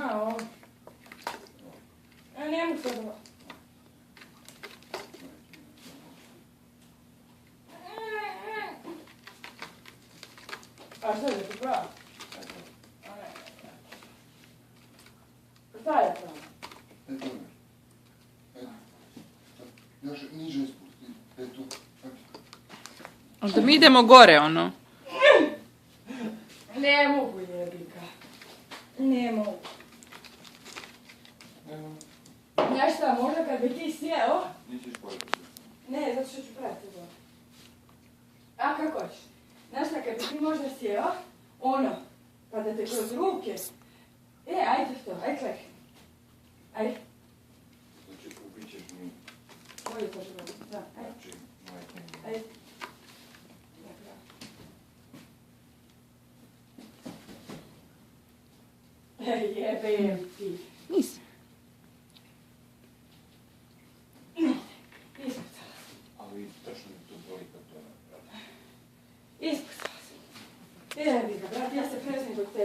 Aha, ovo. A ne mogu sad ovo. A što je to pravo? Šta je pravo? Eto, još niže spusti, eto. Da mi idemo gore, ono. Ne mogu jebika. Ne mogu. Znaš šta, možda kad bi ti sjeo... Nisiš pojeti. Ne, zato što ću pratiti gore. A kako ćeš? Znaš šta, kad bi ti možda sjeo, ono, pa da te kroz ruke... ajde što, ajde klek. Ajde. Znači, kupit ćeš mi. Bolje to život, da, ajde. Znači, majke mi. Ajde. Jebem ti. Nisam. Ispucala sam. Ali tačno mi to boli kad to napravi. Ispucala sam. Jebi ga, brat, ja se prezim dok te